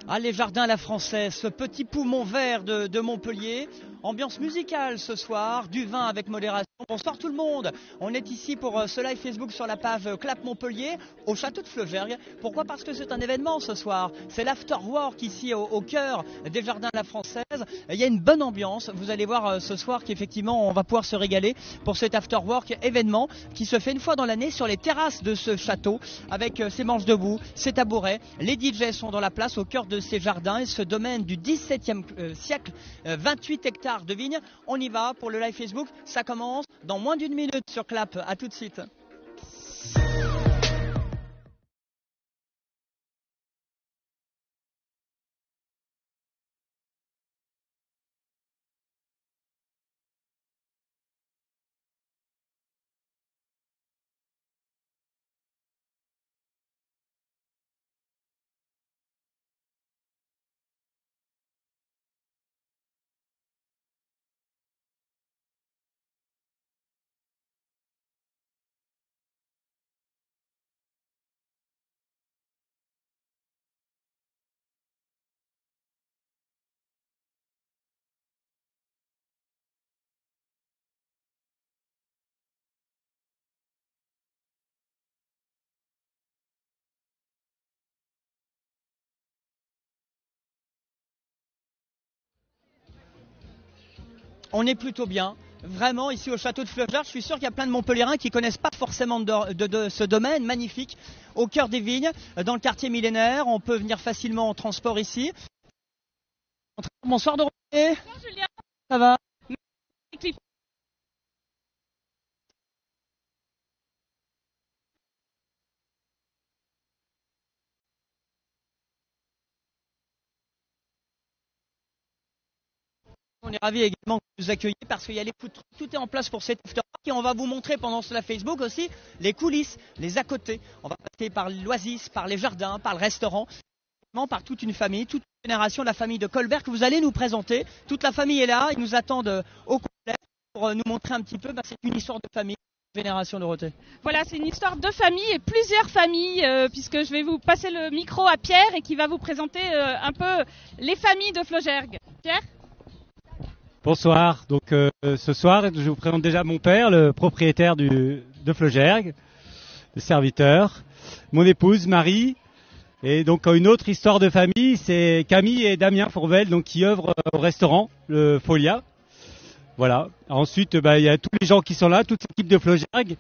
Ah, les jardins à la française, ce petit poumon vert de Montpellier. Ambiance musicale ce soir, du vin avec modération. Bonsoir tout le monde. On est ici pour ce live Facebook sur la page Clap Montpellier au château de Fleugergues. Pourquoi? Parce que c'est un événement ce soir. C'est l'afterwork ici au cœur des jardins à la française. Il y a une bonne ambiance. Vous allez voir ce soir qu'effectivement on va pouvoir se régaler pour cet afterwork événement qui se fait une fois dans l'année sur les terrasses de ce château avec ses manches debout, ses tabourets. Les DJ sont dans la place au cœur de ces jardins et ce domaine du XVIIe siècle, 28 hectares de vignes. On y va pour le live Facebook. Ça commence dans moins d'une minute sur Clap. À tout de suite. On est plutôt bien. Vraiment, ici au château de Fleugergues, je suis sûr qu'il y a plein de Montpelliérains qui ne connaissent pas forcément de ce domaine magnifique au cœur des vignes, dans le quartier millénaire. On peut venir facilement en transport ici. Bonsoir Dorothée. Bonjour Julien. Ça va? On est ravis également que vous accueilliez parce qu'il y a les food trucks, tout est en place pour cet afterwork et on va vous montrer pendant cela Facebook aussi les coulisses, les à côté. On va passer par l'Oasis, par les jardins, par le restaurant, par toute une famille, toute une génération, la famille de Colbert que vous allez nous présenter. Toute la famille est là, ils nous attendent au complet pour nous montrer un petit peu, c'est une histoire de famille. Génération Dorothée. Voilà, c'est une histoire de famille et plusieurs familles, puisque je vais vous passer le micro à Pierre et qui va vous présenter un peu les familles de Fleugergues. Pierre ? Bonsoir, donc ce soir je vous présente déjà mon père, le propriétaire de Fleugergues, le serviteur, mon épouse Marie, et donc une autre histoire de famille, c'est Camille et Damien Fourvel donc, qui œuvrent au restaurant, le Folia. Voilà. Ensuite, il y a tous les gens qui sont là, toute l'équipe de Fleugergues,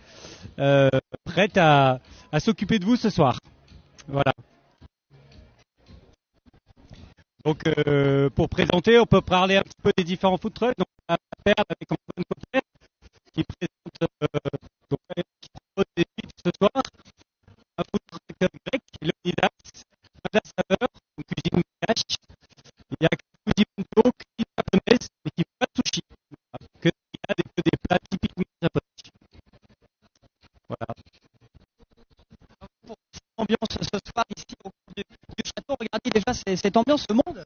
prête à s'occuper de vous ce soir. Voilà. Donc, pour présenter, on peut parler un petit peu des différents food trucks. Donc, on a Perle avec Antoine Coppel qui présente, qui propose des pizzas ce soir. Un food truck grec, Leonidas, la saveur, une cuisine malgache. Il y a cuisine bento, cuisine japonaise, mais qui ne fait pas de sushi. Il y a que des plats typiquement japonais. Voilà. Pour cette ambiance ce soir ici au cœur du château, regardez déjà cette ambiance, ce monde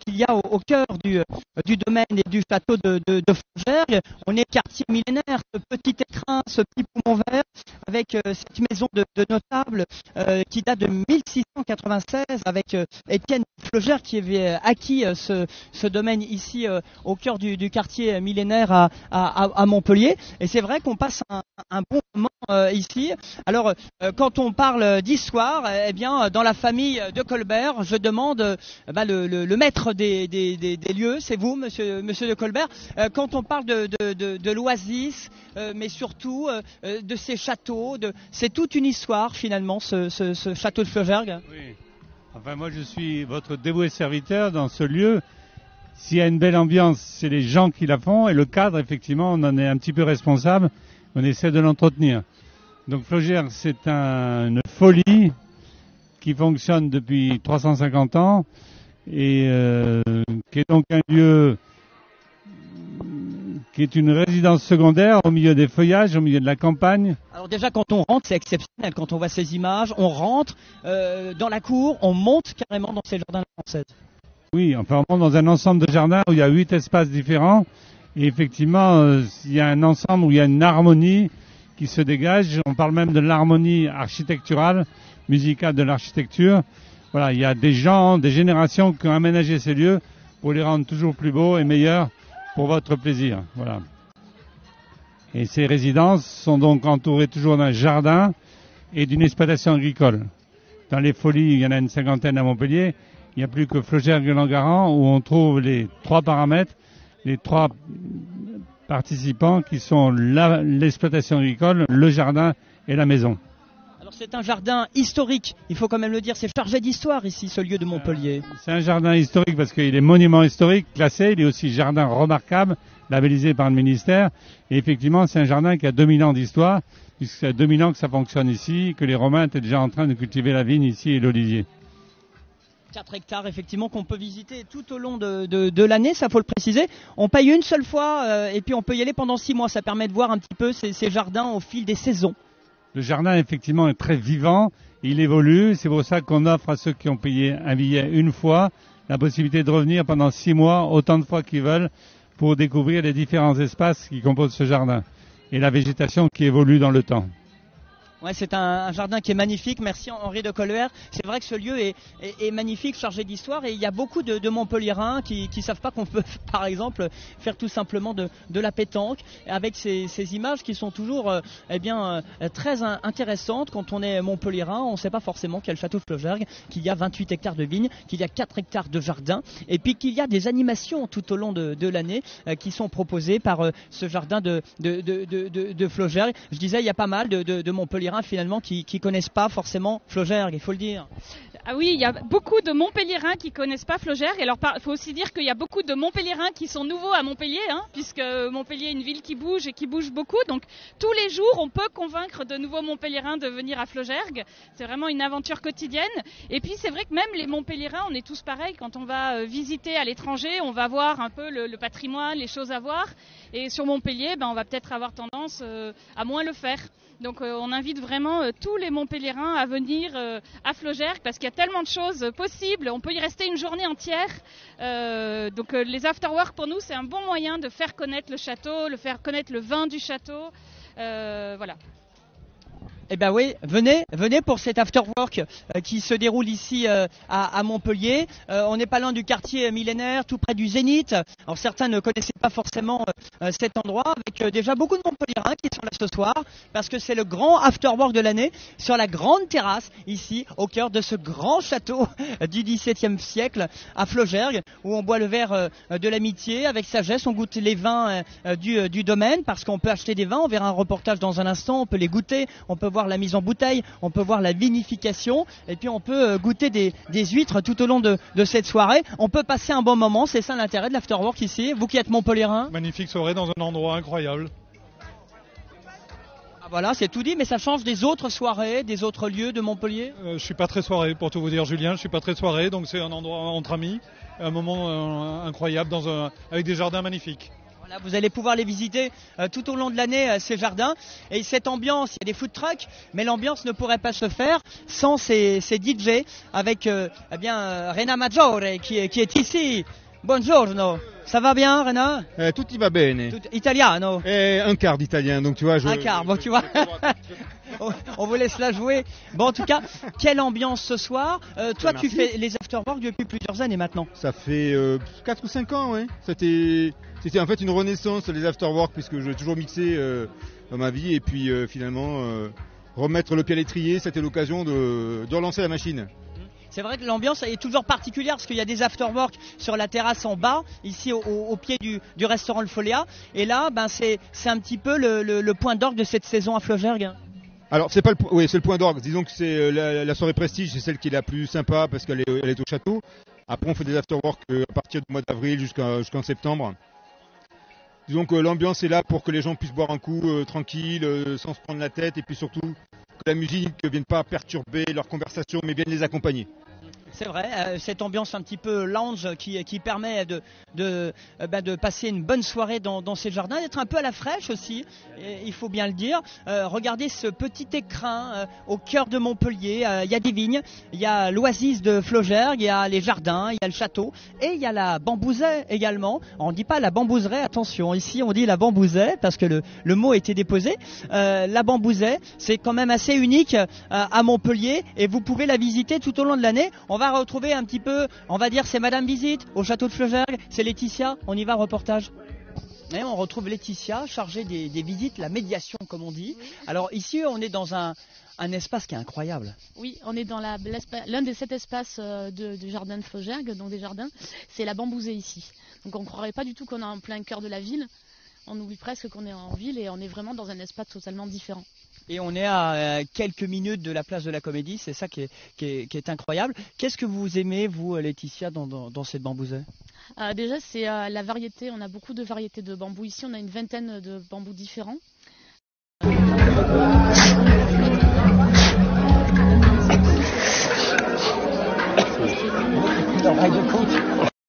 qu'il y a au cœur du domaine et du château de Fleugergues. On est quartier millénaire, ce petit écrin, ce petit poumon vert, avec cette maison de notables qui date de 1696, avec Étienne Fleugergues qui avait acquis ce domaine ici au cœur du quartier millénaire à Montpellier. Et c'est vrai qu'on passe un bon moment ici. Alors, quand on parle d'histoire, eh bien, dans la famille de Colbert, je demande le maître des lieux, c'est vous, monsieur de Colbert. Quand on parle de l'Oasis, mais surtout de ces châteaux, c'est toute une histoire finalement, ce château de Fleugergues. Oui. Enfin, moi, je suis votre dévoué serviteur dans ce lieu. S'il y a une belle ambiance, c'est les gens qui la font, et le cadre, effectivement, on en est un petit peu responsable. On essaie de l'entretenir. Donc, Fleugergues, c'est une folie qui fonctionne depuis 350 ans et qui est donc un lieu qui est une résidence secondaire au milieu des feuillages, au milieu de la campagne. Alors déjà, quand on rentre, c'est exceptionnel. Quand on voit ces images, on rentre dans la cour, on monte carrément dans ces jardins français. Oui, enfin, on monte dans un ensemble de jardins où il y a 8 espaces différents. Et effectivement, il y a un ensemble où il y a une harmonie qui se dégage. On parle même de l'harmonie architecturale, musicale de l'architecture. Voilà, il y a des gens, des générations qui ont aménagé ces lieux pour les rendre toujours plus beaux et meilleurs pour votre plaisir. Voilà. Et ces résidences sont donc entourées toujours d'un jardin et d'une exploitation agricole. Dans les Folies, il y en a une 50aine à Montpellier. Il n'y a plus que Flaugergue-Langaran où on trouve les 3 paramètres, les 3 participants qui sont l'exploitation agricole, le jardin et la maison. Alors c'est un jardin historique, il faut quand même le dire, c'est chargé d'histoire ici, ce lieu de Montpellier. C'est un jardin historique parce qu'il est monument historique classé, il est aussi jardin remarquable, labellisé par le ministère. Et effectivement, c'est un jardin qui a 2000 ans d'histoire, puisque c'est 2000 ans que ça fonctionne ici, que les Romains étaient déjà en train de cultiver la vigne ici et l'olivier. 4 hectares effectivement qu'on peut visiter tout au long de l'année, ça faut le préciser. On paye une seule fois et puis on peut y aller pendant 6 mois, ça permet de voir un petit peu ces jardins au fil des saisons. Le jardin effectivement est très vivant, il évolue, c'est pour ça qu'on offre à ceux qui ont payé un billet une fois la possibilité de revenir pendant 6 mois, autant de fois qu'ils veulent, pour découvrir les différents espaces qui composent ce jardin et la végétation qui évolue dans le temps. Ouais, c'est un jardin qui est magnifique. Merci Henri de Colluert. C'est vrai que ce lieu est magnifique, chargé d'histoire, et il y a beaucoup de Montpelliérains qui savent pas qu'on peut, par exemple, faire tout simplement de la pétanque avec ces images qui sont toujours très intéressantes. Quand on est Montpelliérain, on ne sait pas forcément qu'il y a le château Flaugergue, qu'il y a 28 hectares de vignes, qu'il y a 4 hectares de jardin, et puis qu'il y a des animations tout au long de l'année qui sont proposées par ce jardin de Flaugergue. Je disais, il y a pas mal de Montpelliérains finalement qui connaissent pas forcément Flaugergue, il faut le dire. Ah oui, il y a beaucoup de Montpelliérains qui connaissent pas Flaugergue. Alors, il faut aussi dire qu'il y a beaucoup de Montpelliérains qui sont nouveaux à Montpellier, puisque Montpellier est une ville qui bouge et qui bouge beaucoup. Donc, tous les jours, on peut convaincre de nouveaux Montpelliérains de venir à Flaugergue. C'est vraiment une aventure quotidienne. Et puis, c'est vrai que même les Montpelliérains, on est tous pareils. Quand on va visiter à l'étranger, on va voir un peu le patrimoine, les choses à voir. Et sur Montpellier, on va peut-être avoir tendance à moins le faire. Donc on invite vraiment tous les Montpelliérains à venir à Flaugergue parce qu'il y a tellement de choses possibles. On peut y rester une journée entière. Donc les afterwork pour nous c'est un bon moyen de faire connaître le château, de faire connaître le vin du château. Voilà. Eh bien oui, venez pour cet afterwork qui se déroule ici à Montpellier. On n'est pas loin du quartier millénaire, tout près du Zénith. Alors certains ne connaissaient pas forcément cet endroit, avec déjà beaucoup de Montpelliérains qui sont là ce soir, parce que c'est le grand afterwork de l'année, sur la grande terrasse, ici, au cœur de ce grand château du XVIIe siècle, à Flaugergue, où on boit le verre de l'amitié avec sagesse, on goûte les vins du domaine, parce qu'on peut acheter des vins, on verra un reportage dans un instant, on peut les goûter, on peut voir la mise en bouteille, on peut voir la vinification et puis on peut goûter des huîtres tout au long de cette soirée. On peut passer un bon moment, c'est ça l'intérêt de l'afterwork ici. Vous qui êtes Montpelliérain. Magnifique soirée dans un endroit incroyable. Ah, voilà, c'est tout dit, mais ça change des autres soirées, des autres lieux de Montpellier. Je suis pas très soirée pour tout vous dire, Julien, je suis pas très soirée, donc c'est un endroit entre amis, un moment incroyable avec des jardins magnifiques. Voilà, vous allez pouvoir les visiter tout au long de l'année, ces jardins. Et cette ambiance, il y a des food trucks, mais l'ambiance ne pourrait pas se faire sans ces DJ avec Rena Maggiore qui est ici. Buongiorno. Ça va bien, Rena? Tutti va bene. Italiano? Un quart d'italien, donc tu vois. Un quart, bon tu vois. On vous laisse la jouer. Bon, en tout cas, quelle ambiance ce soir. Toi, Merci. tu fais les afterwork depuis plusieurs années maintenant. Ça fait 4 ou 5 ans, ouais. C'était en fait une renaissance, les afterwork, puisque j'ai toujours mixé dans ma vie. Et puis finalement, remettre le pied à l'étrier, c'était l'occasion de relancer la machine. C'est vrai que l'ambiance est toujours particulière parce qu'il y a des afterwork sur la terrasse en bas, ici au pied du restaurant Le Foléa. Et là, c'est un petit peu le point d'orgue de cette saison à Flaugergue. Alors c'est le point d'orgue. Disons que c'est la soirée prestige, c'est celle qui est la plus sympa parce qu'elle est au château. Après on fait des afterwork à partir du mois d'avril jusqu'en septembre. Disons que l'ambiance est là pour que les gens puissent boire un coup tranquille, sans se prendre la tête, et puis surtout que la musique ne vienne pas perturber leur conversation, mais vienne les accompagner. C'est vrai, cette ambiance un petit peu lounge qui permet de passer une bonne soirée dans ces jardins, d'être un peu à la fraîche aussi, il faut bien le dire. Regardez ce petit écrin au cœur de Montpellier, il y a des vignes, il y a l'oasis de Flaugergue, il y a les jardins, il y a le château, et il y a la bambousaie également. On ne dit pas la bambouserie, attention, ici on dit la bambousaie parce que le mot a été déposé. La bambousaie, c'est quand même assez unique à Montpellier et vous pouvez la visiter tout au long de l'année. On va va retrouver un petit peu, on va dire c'est Madame Visite au château de Fleugergues, c'est Laetitia, on y va, reportage. Et on retrouve Laetitia chargée des visites, la médiation comme on dit. Alors ici on est dans un espace qui est incroyable. Oui, on est dans l'un des 7 espaces du jardin de Fleugergues, donc des jardins, c'est la Bambousée ici. Donc on ne croirait pas du tout qu'on est en plein cœur de la ville, on oublie presque qu'on est en ville et on est vraiment dans un espace totalement différent. Et on est à quelques minutes de la place de la Comédie, c'est ça qui est incroyable. Qu'est-ce que vous aimez, vous Laetitia, dans cette Bambousée ? Déjà c'est la variété, on a beaucoup de variétés de bambous ici, on a une vingtaine de bambous différents.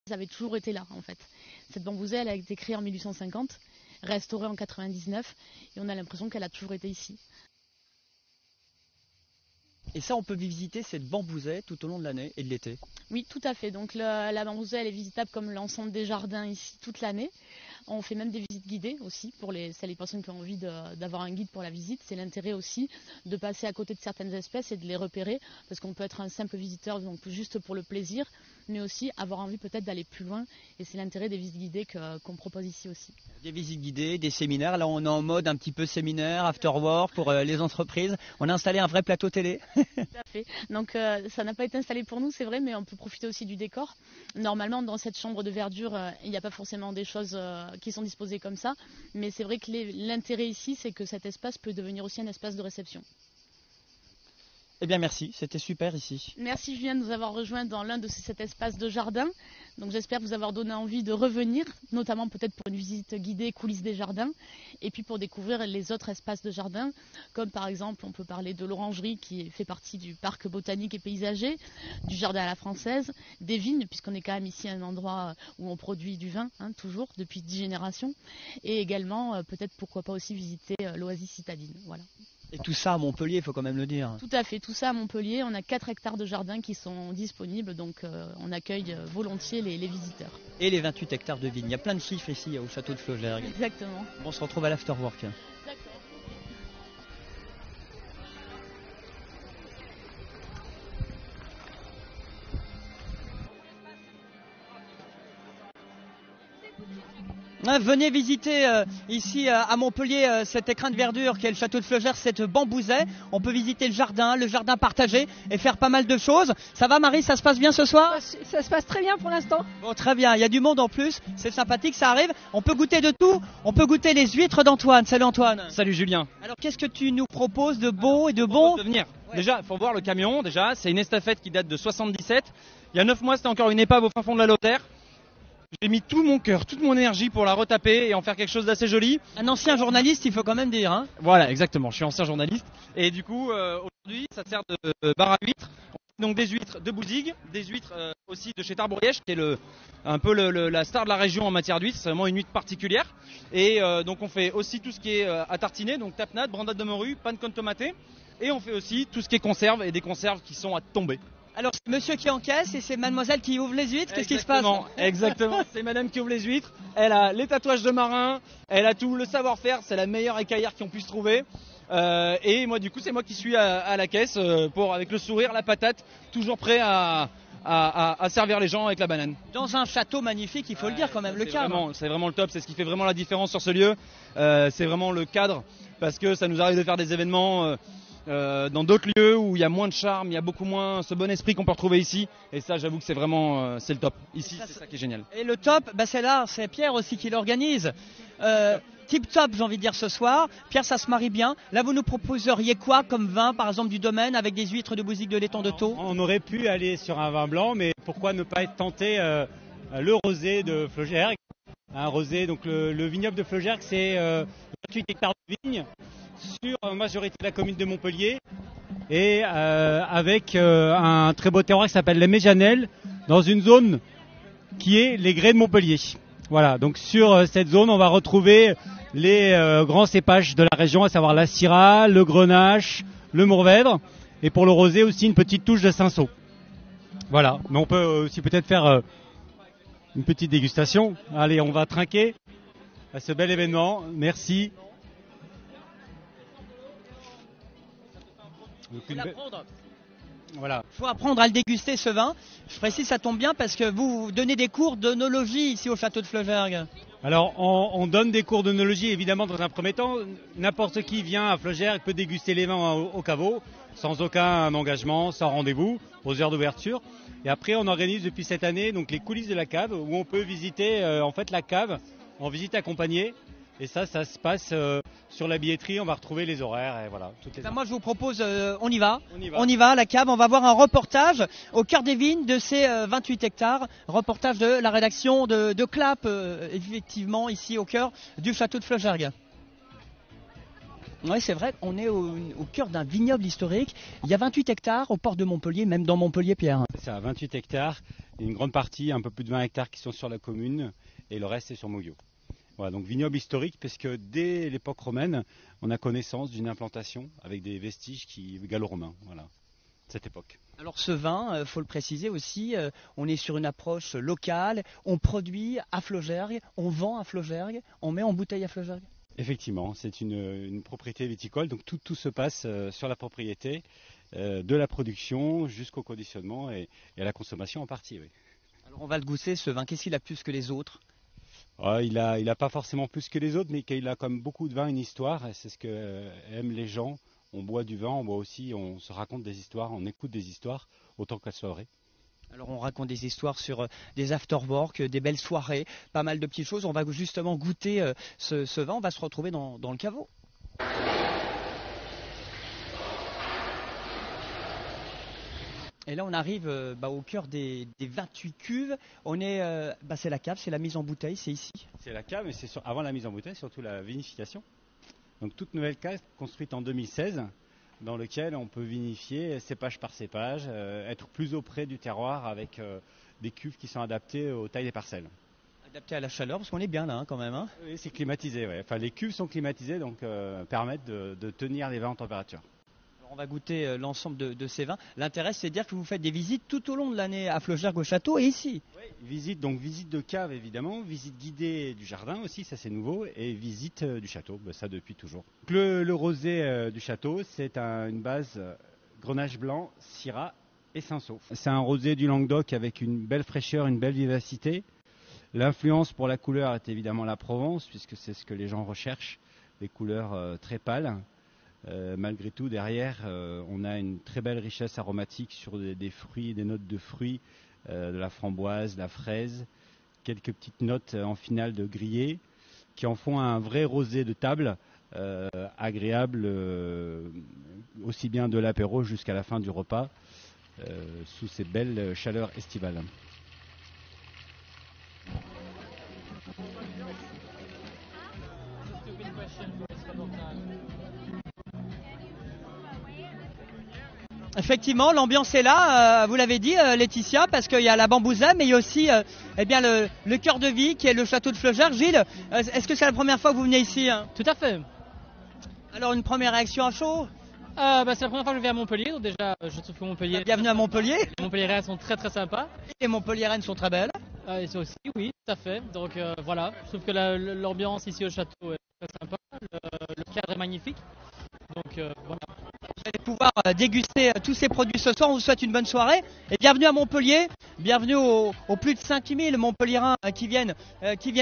Ça avait toujours été là en fait. Cette bambousée elle a été créée en 1850, restaurée en 99 et on a l'impression qu'elle a toujours été ici. Et ça, on peut visiter cette bambousée tout au long de l'année et de l'été. Oui, tout à fait. Donc la bambousée, elle est visitable comme l'ensemble des jardins ici toute l'année. On fait même des visites guidées aussi pour les personnes qui ont envie d'avoir un guide pour la visite. C'est l'intérêt aussi de passer à côté de certaines espèces et de les repérer parce qu'on peut être un simple visiteur donc juste pour le plaisir, mais aussi avoir envie peut-être d'aller plus loin. Et c'est l'intérêt des visites guidées qu'on propose ici aussi. Des visites guidées, des séminaires. Là, on est en mode un petit peu séminaire, after work pour les entreprises. On a installé un vrai plateau télé. Tout à fait. Donc ça n'a pas été installé pour nous, c'est vrai, mais on peut profiter aussi du décor. Normalement, dans cette chambre de verdure, il n'y a pas forcément des choses qui sont disposées comme ça, mais c'est vrai que l'intérêt ici, c'est que cet espace peut devenir aussi un espace de réception. Eh bien merci, c'était super ici. Merci Julien de nous avoir rejoints dans l'un de ces 7 espaces de jardin. Donc j'espère vous avoir donné envie de revenir, notamment peut-être pour une visite guidée coulisses des jardins, et puis pour découvrir les autres espaces de jardin, comme par exemple on peut parler de l'orangerie qui fait partie du parc botanique et paysager, du jardin à la française, des vignes, puisqu'on est quand même ici à un endroit où on produit du vin, toujours, depuis 10 générations, et également peut-être pourquoi pas aussi visiter l'oasis citadine. Voilà. Et tout ça à Montpellier, il faut quand même le dire. Tout à fait, tout ça à Montpellier. On a 4 hectares de jardin qui sont disponibles, donc on accueille volontiers les visiteurs. Et les 28 hectares de vignes. Il y a plein de chiffres ici au château de Fleugergues. Exactement. On se retrouve à l'afterwork. D'accord. Venez visiter ici à Montpellier cet écrin de verdure qu'est le château de Fleugergues, cette bambousée. On peut visiter le jardin partagé et faire pas mal de choses. Ça va Marie, ça se passe bien ce soir ? Ça se passe très bien pour l'instant. Bon, très bien, il y a du monde en plus, c'est sympathique, ça arrive. On peut goûter de tout, on peut goûter les huîtres d'Antoine. Salut Antoine. Salut Julien. Alors qu'est-ce que tu nous proposes de beau et de bon ? De venir. Ouais. Déjà, il faut voir le camion, c'est une estafette qui date de 77. Il y a 9 mois, c'était encore une épave au fin fond de la Lozère. J'ai mis tout mon cœur, toute mon énergie pour la retaper et en faire quelque chose d'assez joli. Un ancien journaliste, il faut quand même dire. Hein. Voilà, exactement, je suis ancien journaliste. Et du coup, aujourd'hui, ça sert de bar à huîtres. Donc des huîtres de Bouzigues, des huîtres aussi de chez Tarborièche, qui est un peu la star de la région en matière d'huîtres. C'est vraiment une huître particulière. Et donc on fait aussi tout ce qui est à tartiner, donc tapenade, brandade de morue, panne con tomaté. Et on fait aussi tout ce qui est conserve et des conserves qui sont à tomber. Alors c'est monsieur qui encaisse et c'est mademoiselle qui ouvre les huîtres, qu'est-ce qui se passe ? Exactement, c'est madame qui ouvre les huîtres, elle a les tatouages de marin, elle a tout le savoir-faire, c'est la meilleure écaillère qu'on puisse trouver. Et moi du coup c'est moi qui suis à la caisse avec le sourire, la patate, toujours prêt à servir les gens avec la banane. Dans un château magnifique, il faut le dire quand même, le cadre. C'est vraiment le top, c'est ce qui fait vraiment la différence sur ce lieu, c'est vraiment le cadre, parce que ça nous arrive de faire des événements dans d'autres lieux où il y a moins de charme, il y a beaucoup moins ce bon esprit qu'on peut retrouver ici. Et ça, j'avoue que c'est vraiment c'est le top. Ici, c'est ça qui est génial. Et le top, c'est là, c'est Pierre aussi qui l'organise. Tip top, j'ai envie de dire ce soir. Pierre, ça se marie bien. Là, vous nous proposeriez quoi comme vin, par exemple du domaine, avec des huîtres de Bouzigues de l'étang de Thau ? On aurait pu aller sur un vin blanc, mais pourquoi ne pas être tenté le rosé de Fleugergues. Un rosé, donc le vignoble de Fleugergues, c'est 28 hectares de vignes sur la majorité de la commune de Montpellier et avec un très beau terroir qui s'appelle les Méjanelles dans une zone qui est les Grès de Montpellier. Voilà, donc sur cette zone, on va retrouver les grands cépages de la région, à savoir la Syrah, le Grenache, le Mourvèdre, et pour le rosé aussi une petite touche de Cinsault. Voilà, mais on peut aussi peut-être faire une petite dégustation. Allez, on va trinquer à ce bel événement. Merci. Voilà. Il faut apprendre à le déguster ce vin. Je précise, ça tombe bien parce que vous donnez des cours d'œnologie ici au château de Fleugergues. Alors, on donne des cours d'œnologie, évidemment, dans un premier temps. N'importe qui vient à Fleugergues peut déguster les vins au caveau, sans aucun engagement, sans rendez-vous, aux heures d'ouverture. Et après, on organise depuis cette année donc les coulisses de la cave, où on peut visiter en fait la cave en visite accompagnée. Et ça se passe sur la billetterie, on va retrouver les horaires et voilà. Moi je vous propose, on y va à la cave, on va voir un reportage au cœur des vignes de ces 28 hectares, reportage de la rédaction de Clap, effectivement ici au cœur du château de Fleugergues. Oui, c'est vrai, on est au cœur d'un vignoble historique, il y a 28 hectares au port de Montpellier, même dans Montpellier, Pierre. C'est ça, 28 hectares, une grande partie, un peu plus de 20 hectares qui sont sur la commune et le reste est sur Moguio. Voilà, donc vignoble historique, parce que dès l'époque romaine, on a connaissance d'une implantation avec des vestiges gallo-romains, voilà, cette époque. Alors ce vin, faut le préciser aussi, on est sur une approche locale, on produit à Fleugergues, on vend à Fleugergues, on met en bouteille à Fleugergues. Effectivement, c'est une propriété viticole, donc tout se passe sur la propriété, de la production jusqu'au conditionnement et à la consommation en partie. Oui. Alors on va le goûter ce vin, qu'est-ce qu'il a plus que les autres ? Il a pas forcément plus que les autres, mais il a comme beaucoup de vin une histoire. C'est ce que aiment les gens. On boit du vin, on boit aussi, on se raconte des histoires, on écoute des histoires, autant qu'elles soient vraies. Alors on raconte des histoires sur des after-work, des belles soirées, pas mal de petites choses. On va justement goûter ce vin, on va se retrouver dans le caveau. Et là, on arrive au cœur des 28 cuves. On est, c'est la cave, c'est la mise en bouteille, c'est ici. C'est la cave, mais c'est avant la mise en bouteille, surtout la vinification. Donc toute nouvelle cave construite en 2016, dans lequel on peut vinifier cépage par cépage, être plus auprès du terroir avec des cuves qui sont adaptées aux tailles des parcelles. Adaptées à la chaleur, parce qu'on est bien là quand même. Hein. Oui, c'est climatisé. Ouais. Enfin, les cuves sont climatisées, donc permettent de tenir les vins en température. On va goûter l'ensemble de ces vins. L'intérêt, c'est de dire que vous faites des visites tout au long de l'année à Fleugergues au château et ici. Oui, visite de cave évidemment, visite guidée du jardin aussi, ça c'est nouveau, et visite du château, ça depuis toujours. Le rosé du château, c'est une base Grenache blanc, Syrah et Cinsault. C'est un rosé du Languedoc avec une belle fraîcheur, une belle vivacité. L'influence pour la couleur est évidemment la Provence, puisque c'est ce que les gens recherchent, des couleurs très pâles. Malgré tout, derrière, on a une très belle richesse aromatique sur des fruits, des notes de fruits, de la framboise, la fraise, quelques petites notes en finale de grillé, qui en font un vrai rosé de table, agréable aussi bien de l'apéro jusqu'à la fin du repas, sous ces belles chaleurs estivales. Effectivement, l'ambiance est là, vous l'avez dit Laetitia, parce qu'il y a la bambouza, mais il y a aussi le cœur de vie qui est le château de Fleugergues. Gilles, est-ce que c'est la première fois que vous venez ici hein? Tout à fait. Alors une première réaction à chaud C'est la première fois que je viens à Montpellier, donc déjà je trouve que Montpellier... Bienvenue à Montpellier. Les Montpelliéraines sont très très sympas. Et les Montpelliéraines sont très belles. Et ça aussi, oui, tout à fait. Donc voilà, je trouve que l'ambiance ici au château est très sympa, le cadre est magnifique. Donc voilà. Vous allez pouvoir déguster tous ces produits ce soir. On vous souhaite une bonne soirée et bienvenue à Montpellier. Bienvenue aux plus de 5000 Montpelliérains qui viennent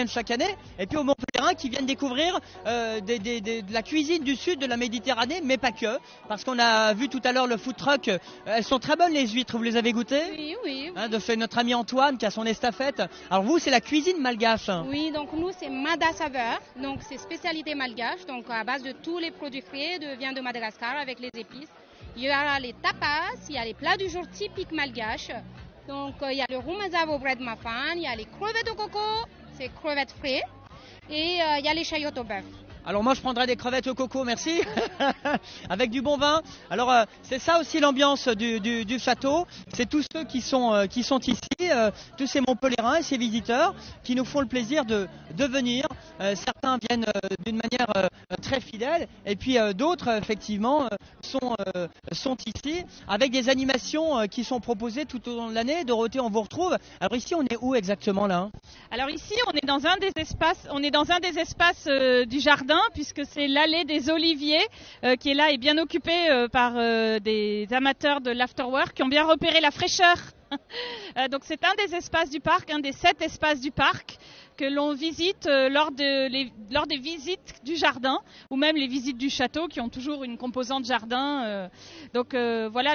chaque année. Et puis aux Montpelliérains qui viennent découvrir de la cuisine du sud de la Méditerranée, mais pas que. Parce qu'on a vu tout à l'heure le food truck. Elles sont très bonnes les huîtres, vous les avez goûtées? Oui, oui. De chez notre ami Antoine qui a son estafette. Alors vous, c'est la cuisine malgache. Oui, donc nous, c'est Mada Saveur. Donc c'est spécialité malgache, donc à base de tous les produits frais de viande de Madagascar avec les épices. Il y aura les tapas, il y a les plats du jour typiques malgaches. Donc il y a le rumazab au bread muffin, il y a les crevettes au coco, c'est crevettes frais, et il y a les chayotes au bœuf. Alors moi je prendrai des crevettes au coco, merci, avec du bon vin. Alors c'est ça aussi l'ambiance du château, c'est tous ceux qui sont ici, tous ces Montpelliérains et ces visiteurs qui nous font le plaisir de venir. Certains viennent d'une manière très fidèle et puis d'autres effectivement sont ici avec des animations qui sont proposées tout au long de l'année. Dorothée, on vous retrouve. Alors ici on est où exactement là? Alors ici on est dans un des espaces, du jardin. jardin, puisque c'est l'allée des Oliviers qui est là et bien occupée par des amateurs de l'afterwork qui ont bien repéré la fraîcheur. Donc c'est un des espaces du parc, un des 7 espaces du parc que l'on visite lors des visites du jardin ou même les visites du château qui ont toujours une composante jardin. Donc voilà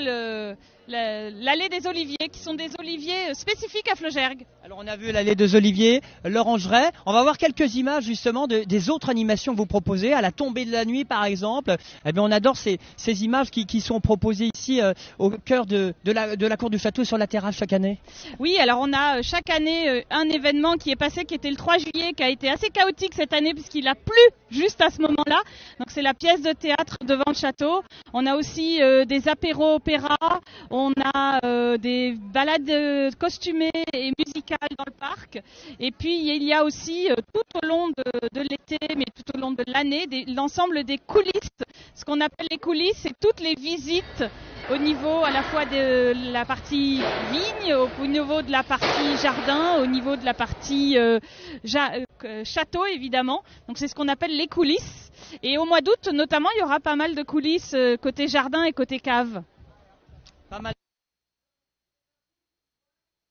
l'allée des Oliviers qui sont des oliviers spécifiques à Flaugergues. Alors on a vu l'allée des Oliviers, l'Orangeraie. On va voir quelques images justement des autres animations que vous proposez. À la tombée de la nuit par exemple, eh bien, on adore ces images qui sont proposées ici au cœur de la cour du château sur la terrasse chaque année. Oui, alors on a chaque année un événement qui est passé qui était le 3 juillet qui a été assez chaotique cette année puisqu'il a plu juste à ce moment-là. Donc c'est la pièce de théâtre devant le château. On a aussi des apéros opéra. On a des balades costumées et musicales dans le parc. Et puis il y a aussi tout au long de l'été, mais tout au long de l'année, l'ensemble des coulisses. Ce qu'on appelle les coulisses, c'est toutes les visites au niveau à la fois de la partie vigne, au niveau de la partie jardin, au niveau de la partie château évidemment. Donc c'est ce qu'on appelle les coulisses. Et au mois d'août notamment, il y aura pas mal de coulisses côté jardin et côté cave. Pas mal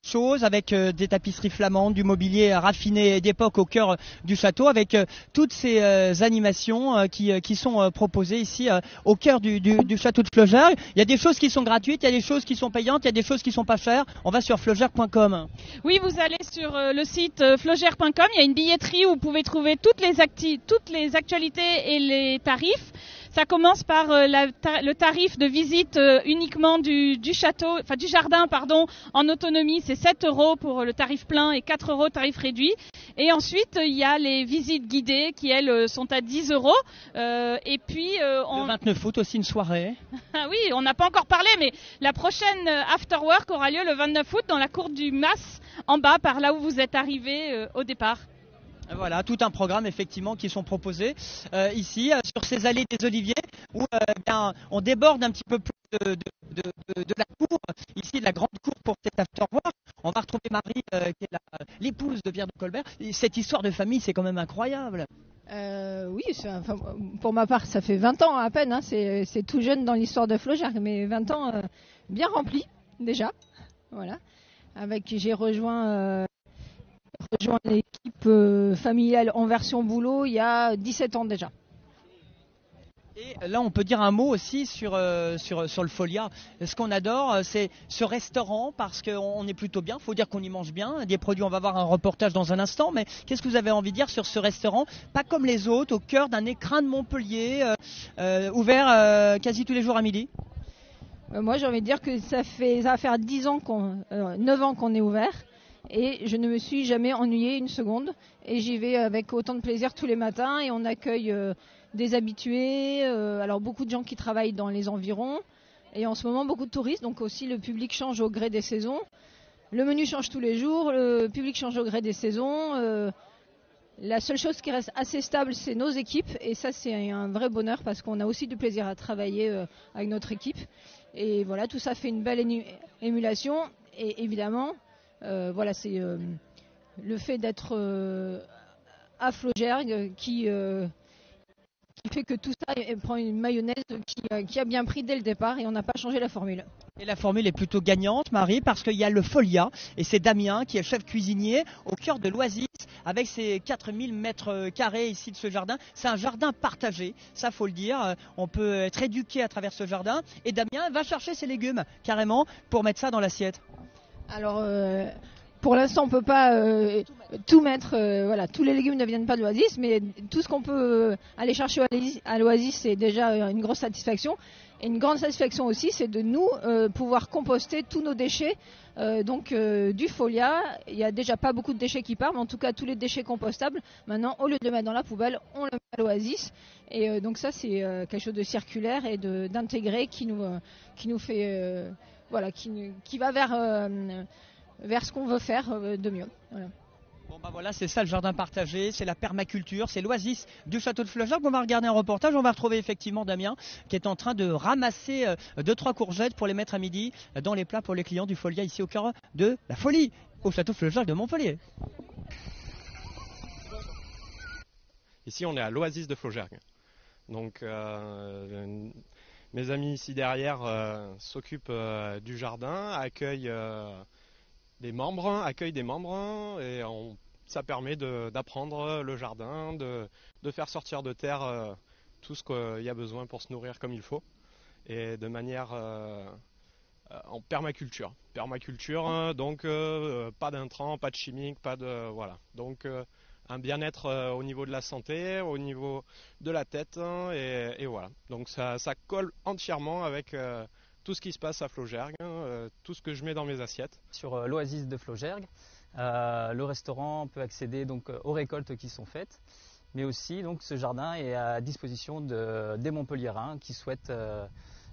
de choses avec des tapisseries flamandes, du mobilier raffiné d'époque au cœur du château, avec toutes ces animations qui sont proposées ici au cœur du château de Flaugergues. Il y a des choses qui sont gratuites, il y a des choses qui sont payantes, il y a des choses qui sont pas chères. On va sur flaugergues.com. Oui, vous allez sur le site flaugergues.com, il y a une billetterie où vous pouvez trouver toutes les actualités et les tarifs. Ça commence par le tarif de visite uniquement du château, enfin du jardin, pardon, en autonomie, c'est 7 € pour le tarif plein et 4 € tarif réduit. Et ensuite, il y a les visites guidées qui, elles, sont à 10 €. Et puis, le 29 août aussi une soirée. Ah oui, on n'a pas encore parlé, mais la prochaine Afterwork aura lieu le 29 août dans la cour du Mas, en bas, par là où vous êtes arrivé au départ. Voilà, tout un programme effectivement qui sont proposés ici sur ces allées des Oliviers où bien, on déborde un petit peu plus de la cour, ici de la grande cour pour cet afterwork. On va retrouver Marie qui est l'épouse de Pierre de Colbert. Et cette histoire de famille, c'est quand même incroyable. Oui, pour ma part, ça fait 20 ans à peine. Hein, c'est tout jeune dans l'histoire de Flaugergues, mais 20 ans bien remplis déjà. Voilà. J'ai rejoint l'équipe familiale en version boulot il y a 17 ans déjà. Et là, on peut dire un mot aussi sur le Folia. Ce qu'on adore, c'est ce restaurant parce qu'on est plutôt bien. Il faut dire qu'on y mange bien. Des produits, on va voir un reportage dans un instant. Mais qu'est-ce que vous avez envie de dire sur ce restaurant? Pas comme les autres, au cœur d'un écrin de Montpellier, ouvert quasi tous les jours à midi. Moi, j'ai envie de dire que ça va faire 9 ans qu'on est ouvert. Et je ne me suis jamais ennuyée une seconde. Et j'y vais avec autant de plaisir tous les matins. Et on accueille des habitués, alors beaucoup de gens qui travaillent dans les environs. Et en ce moment, beaucoup de touristes. Donc aussi, le public change au gré des saisons. Le menu change tous les jours. Le public change au gré des saisons. La seule chose qui reste assez stable, c'est nos équipes. Et ça, c'est un vrai bonheur parce qu'on a aussi du plaisir à travailler avec notre équipe. Et voilà, tout ça fait une belle émulation. Et évidemment... voilà, c'est le fait d'être à Flaugergues qui fait que tout ça prend une mayonnaise qui a bien pris dès le départ et on n'a pas changé la formule. Et la formule est plutôt gagnante, Marie, parce qu'il y a le Folia et c'est Damien qui est chef cuisinier au cœur de l'Oasis avec ses 4000 mètres carrés ici de ce jardin. C'est un jardin partagé, ça faut le dire. On peut être éduqué à travers ce jardin et Damien va chercher ses légumes carrément pour mettre ça dans l'assiette. Alors, pour l'instant, on ne peut pas tout mettre. Voilà, tous les légumes ne viennent pas de l'Oasis, mais tout ce qu'on peut aller chercher à l'Oasis, c'est déjà une grosse satisfaction. Et une grande satisfaction aussi, c'est de nous pouvoir composter tous nos déchets. Donc, du Folia, il n'y a déjà pas beaucoup de déchets qui partent, mais en tout cas, tous les déchets compostables, maintenant, au lieu de le mettre dans la poubelle, on le met à l'Oasis. Et donc ça, c'est quelque chose de circulaire et d'intégré qui nous fait... voilà, qui va vers ce qu'on veut faire de mieux. Voilà. Bon bah voilà, c'est ça le jardin partagé, c'est la permaculture, c'est l'oasis du château de Flaugergues. On va regarder un reportage, on va retrouver effectivement Damien qui est en train de ramasser 2-3 courgettes pour les mettre à midi dans les plats pour les clients du Folia ici au cœur de la folie au château de Flaugergues de Montpellier. Ici, on est à l'Oasis de Flaugergue. Donc, mes amis ici derrière s'occupent du jardin, accueillent des membres, et ça permet d'apprendre le jardin, de faire sortir de terre tout ce qu'il y a besoin pour se nourrir comme il faut, et de manière en permaculture. Donc pas d'intrants, pas de chimiques, voilà. Donc un bien-être au niveau de la santé, au niveau de la tête, et voilà. Donc ça colle entièrement avec tout ce qui se passe à Flaugergue, tout ce que je mets dans mes assiettes. Sur l'Oasis de Flaugergue, le restaurant peut accéder donc aux récoltes qui sont faites, mais aussi donc ce jardin est à disposition des Montpelliérains qui souhaitent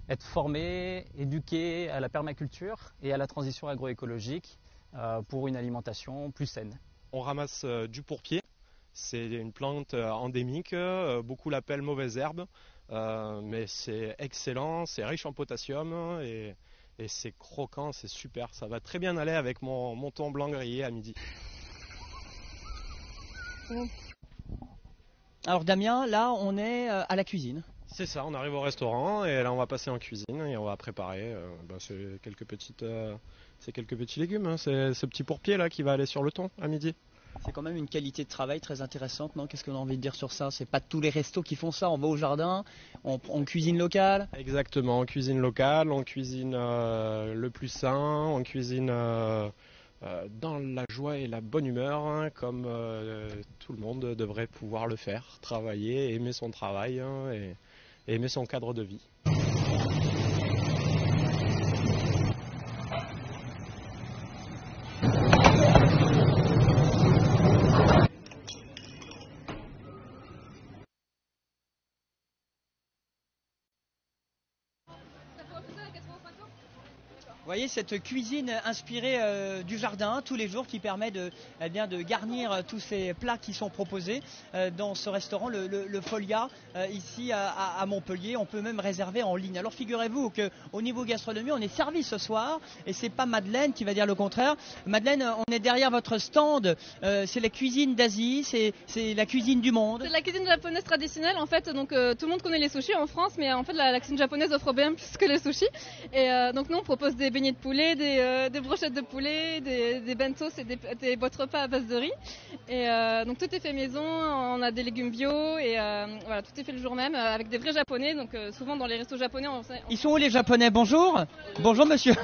être formés, éduqués à la permaculture et à la transition agroécologique pour une alimentation plus saine. On ramasse du pourpier, c'est une plante endémique, beaucoup l'appellent mauvaise herbe, mais c'est excellent, c'est riche en potassium et c'est croquant, c'est super, ça va très bien aller avec mon thon blanc grillé à midi. Alors Damien, là on est à la cuisine. C'est ça, on arrive au restaurant et là on va passer en cuisine et on va préparer ces quelques petits légumes, hein. C'est ce petit pourpier là qui va aller sur le thon à midi. C'est quand même une qualité de travail très intéressante, non? Qu'est-ce qu'on a envie de dire sur ça? C'est pas tous les restos qui font ça, on va au jardin, on cuisine local. Exactement, on cuisine local, on cuisine le plus sain, on cuisine dans la joie et la bonne humeur, hein, comme tout le monde devrait pouvoir le faire, travailler, aimer son travail, hein, et aimer son cadre de vie. Vous voyez cette cuisine inspirée du jardin tous les jours qui permet de garnir tous ces plats qui sont proposés dans ce restaurant, le Folia, ici à Montpellier. On peut même réserver en ligne. Alors figurez-vous qu'au niveau gastronomie, on est servi ce soir et c'est pas Madeleine qui va dire le contraire. Madeleine, on est derrière votre stand. C'est la cuisine d'Asie, c'est la cuisine du monde. C'est la cuisine japonaise traditionnelle en fait. Donc tout le monde connaît les sushis en France, mais en fait la cuisine japonaise offre bien plus que les sushis. Et donc nous on propose des beignets de poulet, des brochettes de poulet, des bentos et des boîtes repas à base de riz. Et donc tout est fait maison, on a des légumes bio et voilà, tout est fait le jour même avec des vrais japonais. Donc souvent dans les restos japonais, Ils sont où les japonais? Bonjour. Bonjour monsieur.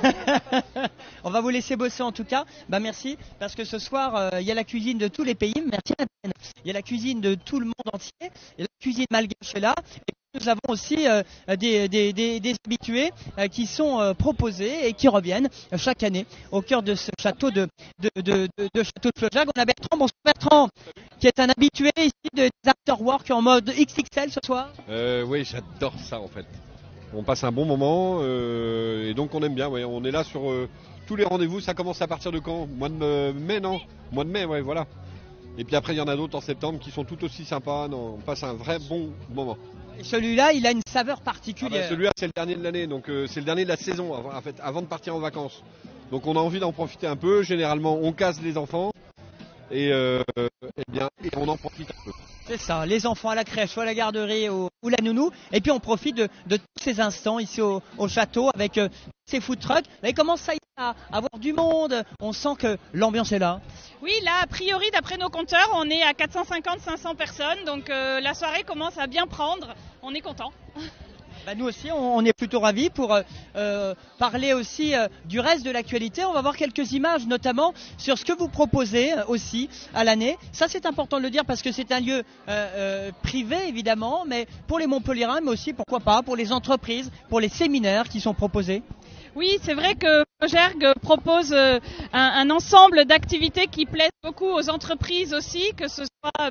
On va vous laisser bosser en tout cas. Merci parce que ce soir il y a la cuisine de tous les pays. Merci Madeleine. Il y a la cuisine de tout le monde entier. Et la cuisine malgache est là. Et nous avons aussi des habitués qui sont proposés et qui reviennent chaque année au cœur de ce château de Château de Flaugergue. On a Bertrand. Bonsoir Bertrand, qui est un habitué ici des afterwork en mode XXL ce soir. Oui, j'adore ça en fait. On passe un bon moment et donc on aime bien. Ouais. On est là sur tous les rendez-vous. Ça commence à partir de quand? Mois de mai, non? Mois de mai, ouais, voilà. Et puis après, il y en a d'autres en septembre qui sont tout aussi sympas. Non, on passe un vrai bon moment. Et celui-là, il a une saveur particulière. Celui-là, c'est le dernier de l'année, donc c'est le dernier de la saison, en fait, avant de partir en vacances. Donc on a envie d'en profiter un peu. Généralement, on casse les enfants et on en profite un peu. C'est ça, les enfants à la crèche ou à la garderie ou la nounou. Et puis on profite de tous ces instants ici au château avec ces food trucks. Il commence à avoir du monde. On sent que l'ambiance est là. Oui, là, a priori, d'après nos compteurs, on est à 450-500 personnes. Donc la soirée commence à bien prendre. On est content. Nous aussi, on est plutôt ravis pour parler aussi du reste de l'actualité. On va voir quelques images, notamment sur ce que vous proposez aussi à l'année. Ça, c'est important de le dire parce que c'est un lieu privé, évidemment, mais pour les Montpelliérains, mais aussi, pourquoi pas, pour les entreprises, pour les séminaires qui sont proposés. Oui, c'est vrai que Flaugergue propose un ensemble d'activités qui plaisent beaucoup aux entreprises aussi, que ce soit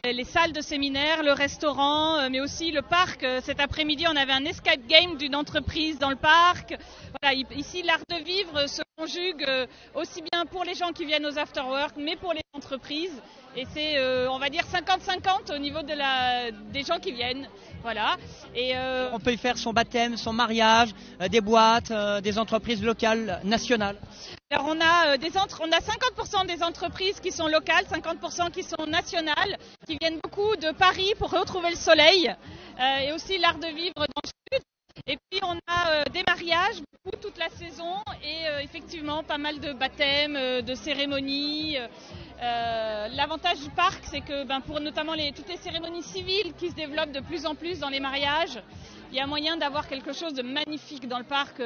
les salles de séminaire, le restaurant, mais aussi le parc. Cet après-midi, on avait un escape game d'une entreprise dans le parc. Voilà, ici, l'art de vivre se conjugue aussi bien pour les gens qui viennent aux afterwork, mais pour les entreprises. Et c'est, on va dire, 50-50 au niveau des gens qui viennent. Voilà. Et on peut y faire son baptême, son mariage, des boîtes, des entreprises locales, nationales. Alors on a 50% des entreprises qui sont locales, 50% qui sont nationales, qui viennent beaucoup de Paris pour retrouver le soleil et aussi l'art de vivre dans le sud. Et puis on a des mariages beaucoup toute la saison et effectivement pas mal de baptêmes, de cérémonies. L'avantage du parc, c'est que pour notamment toutes les cérémonies civiles qui se développent de plus en plus dans les mariages, il y a moyen d'avoir quelque chose de magnifique dans le parc.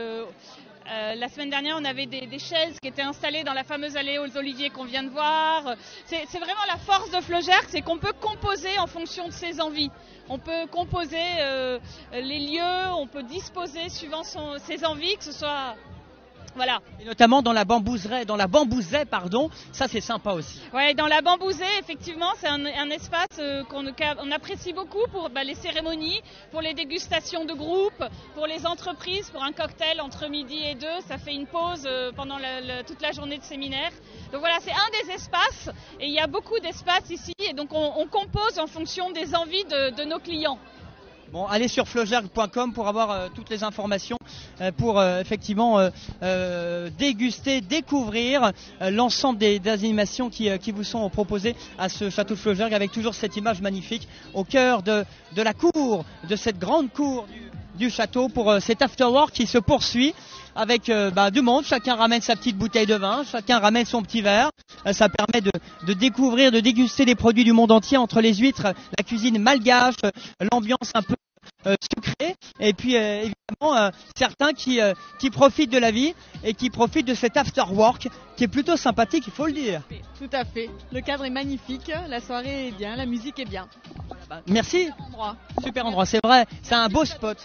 La semaine dernière, on avait des chaises qui étaient installées dans la fameuse allée aux Oliviers qu'on vient de voir. C'est vraiment la force de Flaugergue, c'est qu'on peut composer en fonction de ses envies. On peut composer les lieux, on peut disposer suivant ses envies, que ce soit... Voilà. Et notamment dans la bambousaie, ça c'est sympa aussi. Ouais, dans la bambousaie, effectivement, c'est un espace qu'on apprécie beaucoup pour les cérémonies, pour les dégustations de groupe, pour les entreprises, pour un cocktail entre midi et 2, ça fait une pause pendant toute la journée de séminaire. Donc voilà, c'est un des espaces et il y a beaucoup d'espaces ici et donc on compose en fonction des envies de nos clients. Bon, allez sur flaugergue.com pour avoir toutes les informations, pour effectivement déguster, découvrir l'ensemble des animations qui vous sont proposées à ce château de Flaugergue, avec toujours cette image magnifique au cœur de la cour, de cette grande cour du château, pour cet afterwork qui se poursuit avec du monde. Chacun ramène sa petite bouteille de vin, chacun ramène son petit verre. Ça permet de découvrir, de déguster des produits du monde entier, entre les huîtres, la cuisine malgache, l'ambiance un peu sucrée, et puis évidemment certains qui profitent de la vie et qui profitent de cet afterwork qui est plutôt sympathique, il faut le dire. Tout à fait. Le cadre est magnifique, la soirée est bien, la musique est bien. Merci. Super endroit, c'est vrai, c'est un beau spot.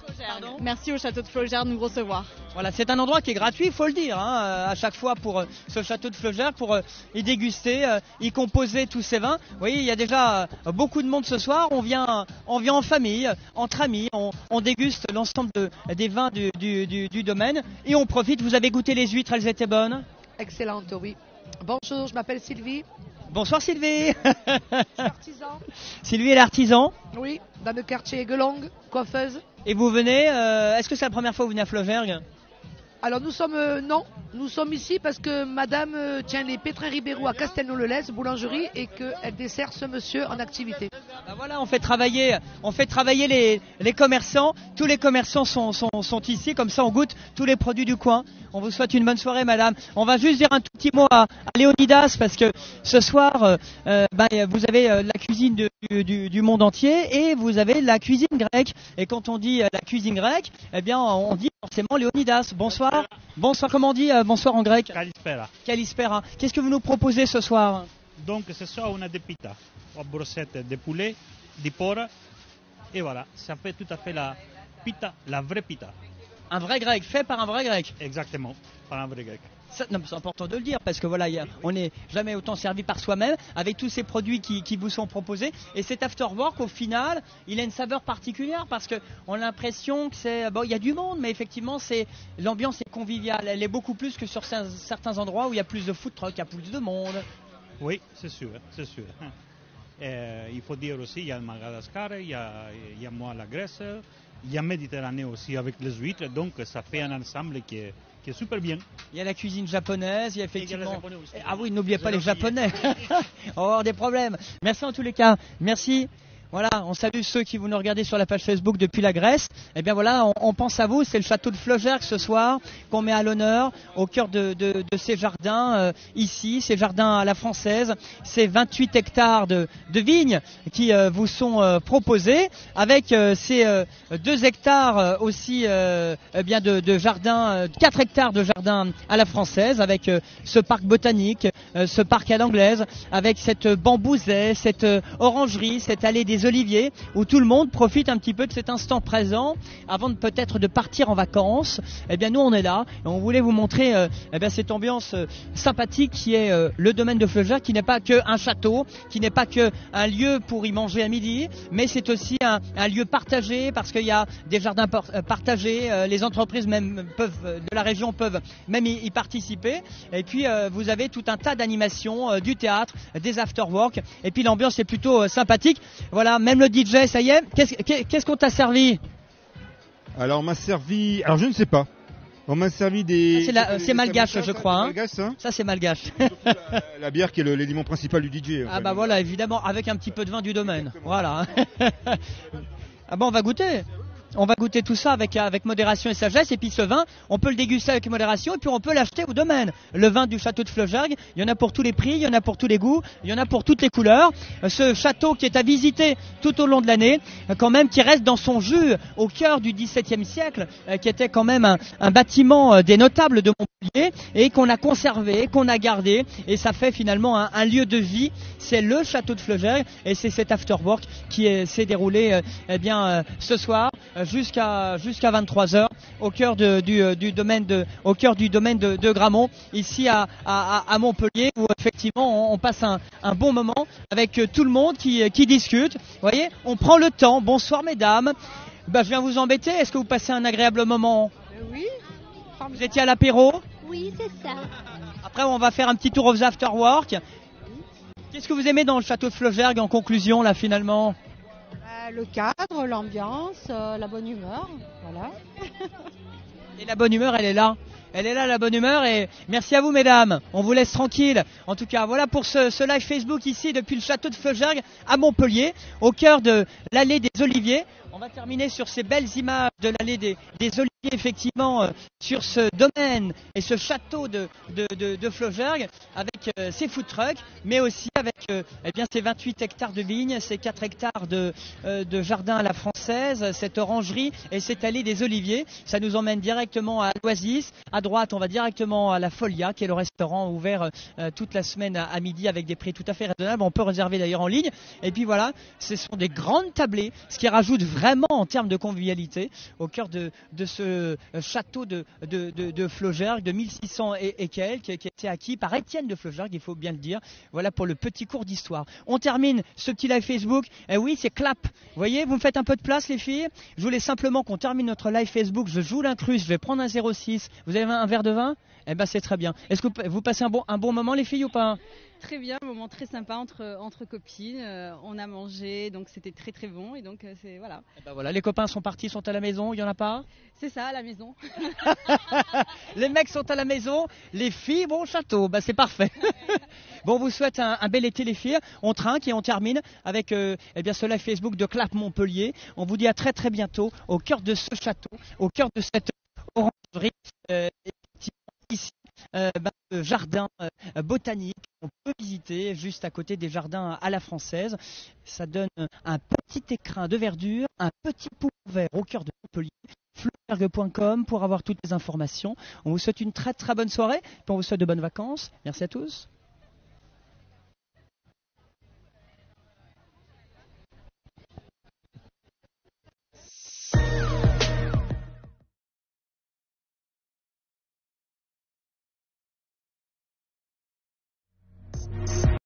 Merci au château de Flaugergue de nous recevoir. Voilà, c'est un endroit qui est gratuit, il faut le dire, à chaque fois pour ce château de Flaugergue, pour y déguster, y composer tous ces vins. Vous voyez, il y a déjà beaucoup de monde ce soir, on vient en famille, entre amis, on déguste l'ensemble des vins du domaine et on profite. Vous avez goûté les huîtres, elles étaient bonnes? Excellente, oui. Bonjour, je m'appelle Sylvie. Bonsoir Sylvie. Artisan. Sylvie est l'artisan. Oui, dans le quartier Aiguelongue, coiffeuse. Et vous venez, est-ce que c'est la première fois que vous venez à Flaugergue? Alors nous sommes ici parce que madame tient les pétrins Ribérou à Castelnau-le-Lez, boulangerie, et qu'elle dessert ce monsieur en activité. Voilà, on fait travailler les commerçants. Tous les commerçants sont ici, comme ça on goûte tous les produits du coin. On vous souhaite une bonne soirée madame. On va juste dire un tout petit mot à Léonidas, parce que ce soir vous avez la cuisine du monde entier et vous avez la cuisine grecque. Et quand on dit la cuisine grecque, eh bien on dit forcément Léonidas. Bonsoir. Bonsoir, comment on dit bonsoir en grec? Kalispera. Kalispera. Qu'est-ce que vous nous proposez ce soir? Donc ce soir on a des pitas, la brochette de poulet, du porc, et voilà, ça fait tout à fait la pita, la vraie pita. Un vrai grec, fait par un vrai grec. Exactement, par un vrai grec. C'est important de le dire, parce que voilà, on n'est jamais autant servi par soi-même avec tous ces produits qui vous sont proposés. Et cet afterwork, au final, il a une saveur particulière, parce qu'on a l'impression que il y a du monde, mais effectivement, l'ambiance est conviviale. Elle est beaucoup plus que sur certains endroits où il y a plus de food truck, il y a plus de monde. Oui, c'est sûr, c'est sûr. Il faut dire aussi, il y a Madagascar, il y a moi la Grèce, il y a Méditerranée aussi avec les huîtres, donc ça fait un ensemble qui est super bien. Il y a la cuisine japonaise, il y a effectivement... aussi. Ah oui, n'oubliez pas les Japonais. On va avoir des problèmes. Merci en tous les cas. Merci. Voilà, on salue ceux qui vous nous regardez sur la page Facebook depuis la Grèce. Eh bien voilà, on pense à vous. C'est le château de Flaugergue ce soir qu'on met à l'honneur au cœur de ces jardins ici, ces jardins à la française, ces 28 hectares de vignes qui vous sont proposés, avec ces 2 hectares aussi de jardins, 4 hectares de jardins à la française, avec ce parc botanique, ce parc à l'anglaise, avec cette bambousaie, cette orangerie, cette allée des des Oliviers, où tout le monde profite un petit peu de cet instant présent avant de peut-être de partir en vacances. Eh bien nous on est là et on voulait vous montrer cette ambiance sympathique qui est le domaine de Fleugergues, qui n'est pas qu'un château, qui n'est pas qu'un lieu pour y manger à midi, mais c'est aussi un lieu partagé parce qu'il y a des jardins partagés, les entreprises même de la région peuvent même y participer. Et puis vous avez tout un tas d'animations, du théâtre, des after-work, et puis l'ambiance est plutôt sympathique. Voilà, même le DJ, ça y est. Qu'est-ce qu'on t'a servi? Alors on m'a servi, alors je ne sais pas. On m'a servi des... C'est malgache, je crois. Malgache, ça c'est malgache. La bière qui est l'élément principal du DJ. Ah bah voilà, évidemment, avec un petit peu de vin du domaine. Voilà. Ah bon, on va goûter. On va goûter tout ça avec modération et sagesse. Et puis ce vin, on peut le déguster avec modération et puis on peut l'acheter au domaine. Le vin du château de Fleugergues, il y en a pour tous les prix, il y en a pour tous les goûts, il y en a pour toutes les couleurs. Ce château qui est à visiter tout au long de l'année, quand même, qui reste dans son jus au cœur du XVIIe siècle, qui était quand même un bâtiment des notables de Montpellier et qu'on a conservé, qu'on a gardé. Et ça fait finalement un lieu de vie. C'est le château de Fleugergues et c'est cet afterwork qui s'est déroulé ce soir jusqu'à 23h au cœur du domaine de Gramont, ici à Montpellier, où effectivement on passe un bon moment avec tout le monde qui discute. Vous voyez, on prend le temps. Bonsoir mesdames. Je viens vous embêter. Est-ce que vous passez un agréable moment? Oui. Vous étiez à l'apéro? Oui, c'est ça. Après on va faire un petit tour aux afterwork. Qu'est-ce que vous aimez dans le château de Fleugergues en conclusion là finalement? Le cadre, l'ambiance, la bonne humeur, voilà. Et la bonne humeur, elle est là. Elle est là, la bonne humeur, et merci à vous mesdames, on vous laisse tranquille. En tout cas, voilà pour ce live Facebook ici depuis le château de Fleugergues à Montpellier, au cœur de l'allée des Oliviers. On va terminer sur ces belles images de l'allée des Oliviers, effectivement, sur ce domaine et ce château de Fleugergues, avec ses food trucks, mais aussi avec ces 28 hectares de vignes, ces 4 hectares de jardin à la française, cette orangerie et cette allée des Oliviers. Ça nous emmène directement à l'Oasis. À droite, on va directement à la Folia, qui est le restaurant ouvert toute la semaine à midi avec des prix tout à fait raisonnables. On peut réserver d'ailleurs en ligne. Et puis voilà, ce sont des grandes tablées, ce qui rajoute vraiment en termes de convivialité au cœur de ce château de Fleugergues de 1600 et quelques, qui était acquis par Étienne de Fleugergues, il faut bien le dire. Voilà pour le petit cours d'histoire. On termine ce petit live Facebook. Et oui, c'est clap. Vous voyez, vous me faites un peu de place les filles. Je voulais simplement qu'on termine notre live Facebook. Je joue l'incruste, je vais prendre un 06. Vous avez un verre de vin? Eh ben c'est très bien. Est-ce que vous passez un bon moment les filles ou pas? Très bien, un moment très sympa entre copines. On a mangé, donc c'était très très bon. Et donc c'est voilà. Eh ben voilà, les copains sont partis, sont à la maison, il y en a pas? C'est ça, à la maison. Les mecs sont à la maison, les filles vont au château. C'est parfait. Bon, on vous souhaite un bel été les filles. On trinque et on termine avec ce live Facebook de Clap Montpellier. On vous dit à très très bientôt au cœur de ce château, au cœur de cette orangerie. Ici, jardin botanique, on peut visiter juste à côté des jardins à la française. Ça donne un petit écrin de verdure, un petit poumon vert au cœur de Montpellier. Fleugergues.com pour avoir toutes les informations. On vous souhaite une très très bonne soirée, puis on vous souhaite de bonnes vacances. Merci à tous.